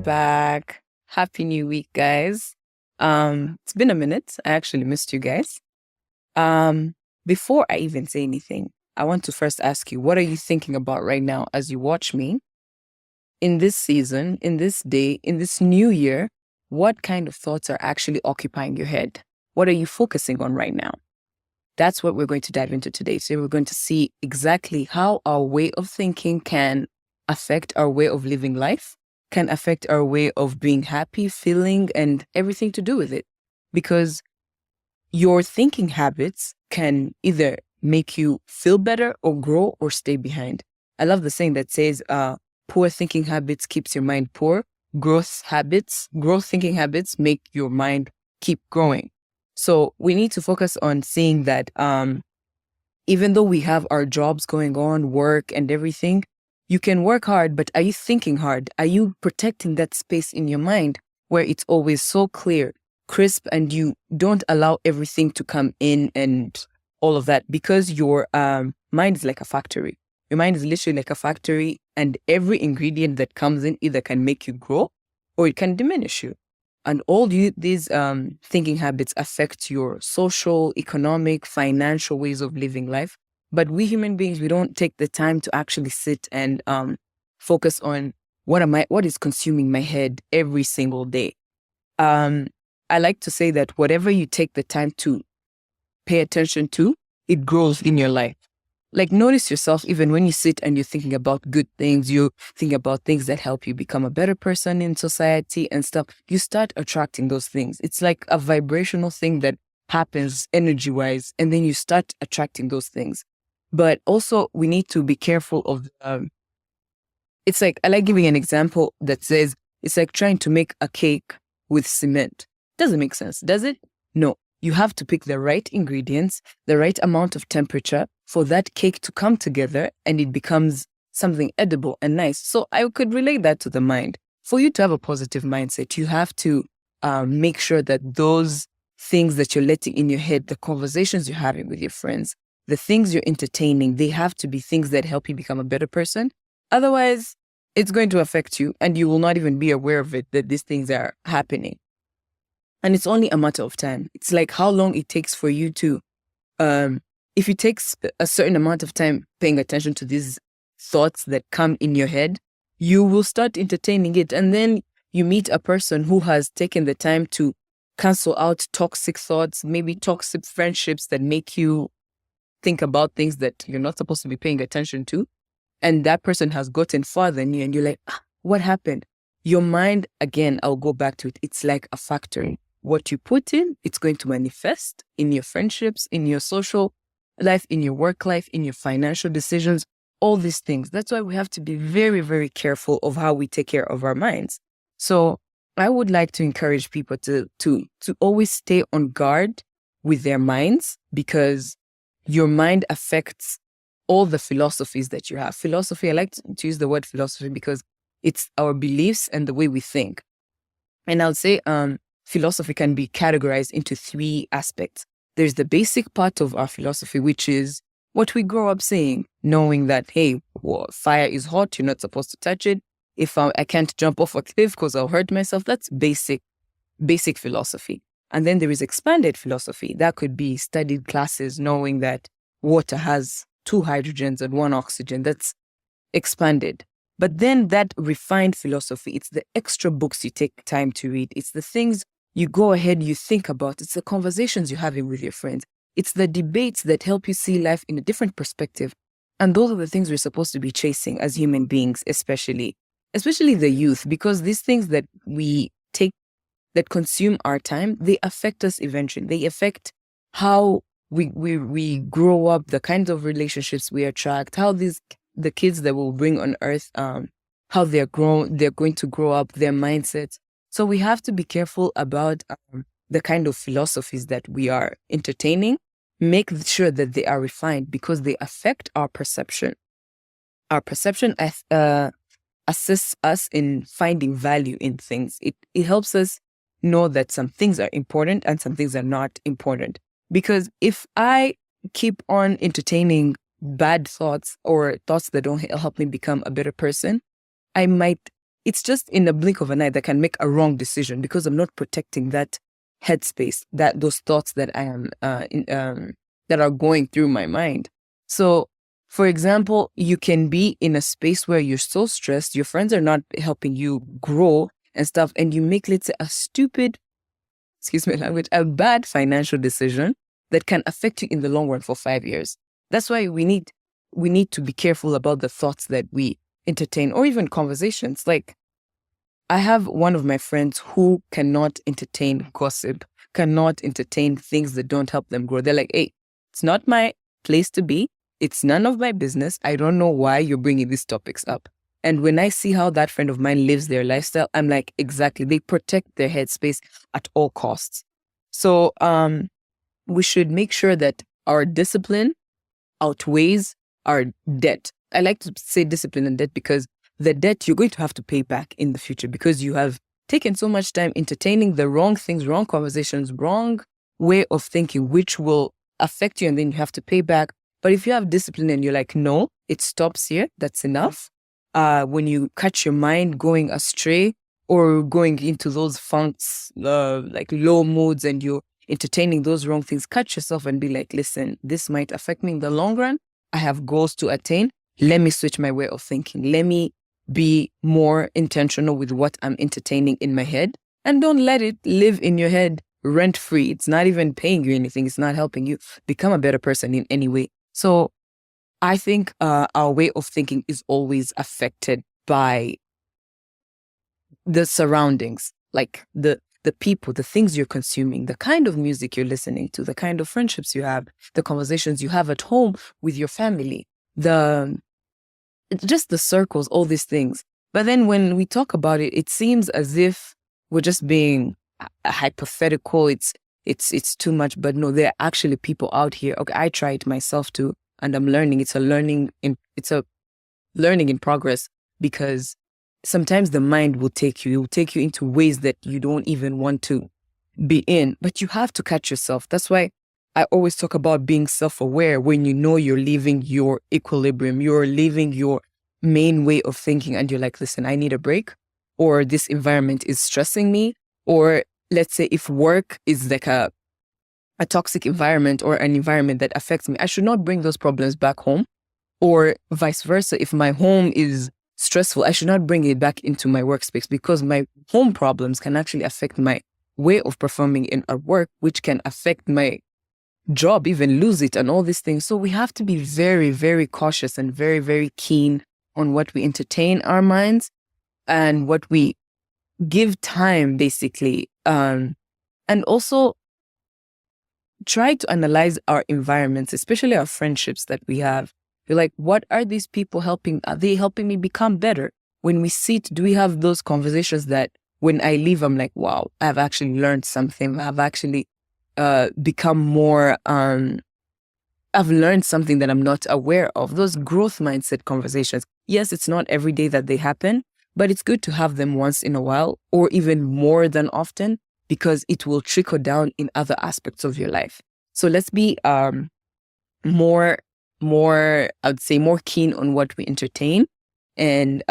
back. Happy new week, guys. It's been a minute. I actually missed you guys. Um, Before I even say anything, I want to first ask you, what are you thinking about right now as you watch me in this season, in this day, in this new year? What kind of thoughts are actually occupying your head? What are you focusing on right now? That's what we're going to dive into today. So we're going to see exactly how our way of thinking can affect our way of living life, can affect our way of being happy, feeling, and everything to do with it. Because your thinking habits can either make you feel better or grow or stay behind. I love the saying that says, poor thinking habits keeps your mind poor. Growth thinking habits make your mind keep growing. So we need to focus on seeing that even though we have our jobs going on, work and everything, you can work hard, but are you thinking hard? Are you protecting that space in your mind where it's always so clear, crisp, and you don't allow everything to come in and all of that? Because your mind is like a factory. Your mind is literally like a factory, and every ingredient that comes in either can make you grow or it can diminish you. And all these thinking habits affect your social, economic, financial ways of living life. But we human beings, we don't take the time to actually sit and focus on what is consuming my head every single day. I like to say that whatever you take the time to pay attention to, it grows in your life. Like, notice yourself, even when you sit and you're thinking about good things, you think about things that help you become a better person in society and stuff, you start attracting those things. It's like a vibrational thing that happens energy-wise, and then you start attracting those things. But also, we need to be careful of, it's like, I like giving an example that says, it's like trying to make a cake with cement. Doesn't make sense, does it? No. You have to pick the right ingredients, the right amount of temperature for that cake to come together, and it becomes something edible and nice. So I could relate that to the mind. For you to have a positive mindset, you have to make sure that those things that you're letting in your head, the conversations you're having with your friends, the things you're entertaining, they have to be things that help you become a better person. Otherwise, it's going to affect you, and you will not even be aware of it, that these things are happening. And it's only a matter of time. It's like how long it takes for you to, if it takes a certain amount of time paying attention to these thoughts that come in your head, you will start entertaining it. And then you meet a person who has taken the time to cancel out toxic thoughts, maybe toxic friendships that make you think about things that you're not supposed to be paying attention to. And that person has gotten farther than you, and you're like, what happened? Your mind, again, I'll go back to it. It's like a factory. What you put in, it's going to manifest in your friendships, in your social life, in your work life, in your financial decisions, all these things. That's why we have to be very, very careful of how we take care of our minds. So I would like to encourage people to always stay on guard with their minds, because your mind affects all the philosophies that you have. Philosophy, I like to use the word philosophy because it's our beliefs and the way we think. And I'll say philosophy can be categorized into three aspects. There's the basic part of our philosophy, which is what we grow up saying, knowing that, hey, fire is hot, you're not supposed to touch it. If I can't jump off a cliff because I'll hurt myself, that's basic philosophy. And then there is expanded philosophy. That could be studied classes, knowing that water has 2 hydrogens and 1 oxygen. That's expanded. But then that refined philosophy, it's the extra books you take time to read. It's the things you go ahead, you think about. It's the conversations you're having with your friends. It's the debates that help you see life in a different perspective. And those are the things we're supposed to be chasing as human beings, especially the youth, because these things that we take, that consume our time, they affect us eventually. They affect how we grow up, the kinds of relationships we attract, how the kids that we'll bring on earth, how they're going to grow up, their mindsets. So we have to be careful about the kind of philosophies that we are entertaining. Make sure that they are refined, because they affect our perception. Our perception assists us in finding value in things. It helps us know that some things are important and some things are not important. Because if I keep on entertaining bad thoughts or thoughts that don't help me become a better person, I might it's just in the blink of an eye that can make a wrong decision because I'm not protecting that headspace, that those thoughts that I am that are going through my mind. So, for example, you can be in a space where you're so stressed, your friends are not helping you grow and stuff, and you make, let's say, a stupid, excuse my language, a bad financial decision that can affect you in the long run for 5 years. That's why we need to be careful about the thoughts that we entertain, or even conversations. Like, I have one of my friends who cannot entertain gossip, cannot entertain things that don't help them grow. They're like, hey, it's not my place to be. It's none of my business. I don't know why you're bringing these topics up. And when I see how that friend of mine lives their lifestyle, I'm like, exactly. They protect their headspace at all costs. So we should make sure that our discipline outweighs our debt. I like to say discipline and debt because the debt you're going to have to pay back in the future because you have taken so much time entertaining the wrong things, wrong conversations, wrong way of thinking, which will affect you, and then you have to pay back. But if you have discipline and you're like, no, it stops here, that's enough. When you catch your mind going astray or going into those funks, like low moods, and you're entertaining those wrong things, catch yourself and be like, listen, this might affect me in the long run. I have goals to attain. Let me switch my way of thinking. Let me be more intentional with what I'm entertaining in my head, and don't let it live in your head rent free. It's not even paying you anything. It's not helping you become a better person in any way. So I think our way of thinking is always affected by the surroundings, like the people, the things you're consuming, the kind of music you're listening to, the kind of friendships you have, the conversations you have at home with your family, just the circles, all these things. But then when we talk about it, it seems as if we're just being hypothetical. It's too much, but no, there are actually people out here. Okay, I try it myself too, and I'm learning. It's a learning in progress, because sometimes the mind will take you into ways that you don't even want to be in, but you have to catch yourself. That's why I always talk about being self-aware. When you know you're leaving your equilibrium, you're leaving your main way of thinking, and you're like, listen, I need a break, or this environment is stressing me, or let's say if work is like a toxic environment or an environment that affects me, I should not bring those problems back home, or vice versa. If my home is stressful, I should not bring it back into my workspace, because my home problems can actually affect my way of performing in our work, which can affect my job, even lose it, and all these things. So we have to be very, very cautious and very, very keen on what we entertain our minds and what we give time, basically. And also try to analyze our environments, especially our friendships that we have. You're like, what are these people helping? Are they helping me become better? When we sit, do we have those conversations that when I leave, I'm like, wow, I've actually learned something. I've actually become more, I've learned something that I'm not aware of. Those growth mindset conversations. Yes, it's not every day that they happen, but it's good to have them once in a while, or even more than often, because it will trickle down in other aspects of your life. So let's be more, I'd say, more keen on what we entertain, and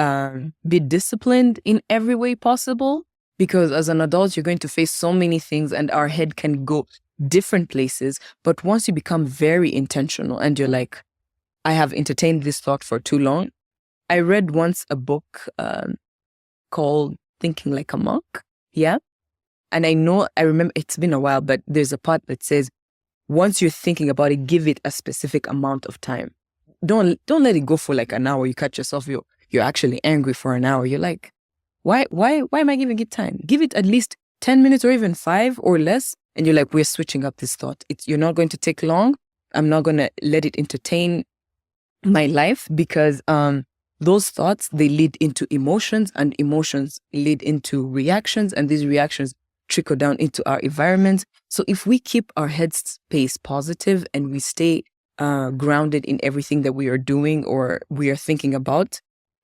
be disciplined in every way possible, because as an adult, you're going to face so many things and our head can go different places. But once you become very intentional and you're like, I have entertained this thought for too long. I read once a book called Thinking Like a Monk. Yeah. And I remember, it's been a while, but there's a part that says, once you're thinking about it, give it a specific amount of time. Don't let it go for like an hour. You catch yourself, you're actually angry for an hour. You're like, why am I giving it time? Give it at least 10 minutes or even 5 or less. And you're like, we're switching up this thought. You're not going to take long. I'm not going to let it entertain my life, because those thoughts, they lead into emotions, and emotions lead into reactions, and these reactions trickle down into our environment. So if we keep our headspace positive and we stay grounded in everything that we are doing or we are thinking about,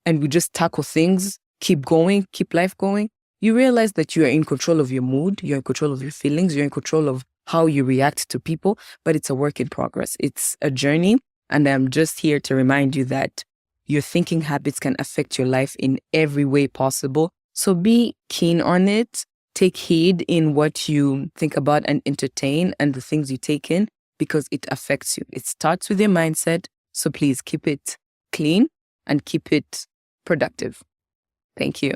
and we just tackle things, keep going, keep life going, you realize that you are in control of your mood, you're in control of your feelings, you're in control of how you react to people, but it's a work in progress. It's a journey. And I'm just here to remind you that your thinking habits can affect your life in every way possible. So be keen on it. Take heed in what you think about and entertain and the things you take in, because it affects you. It starts with your mindset. So please keep it clean and keep it productive. Thank you.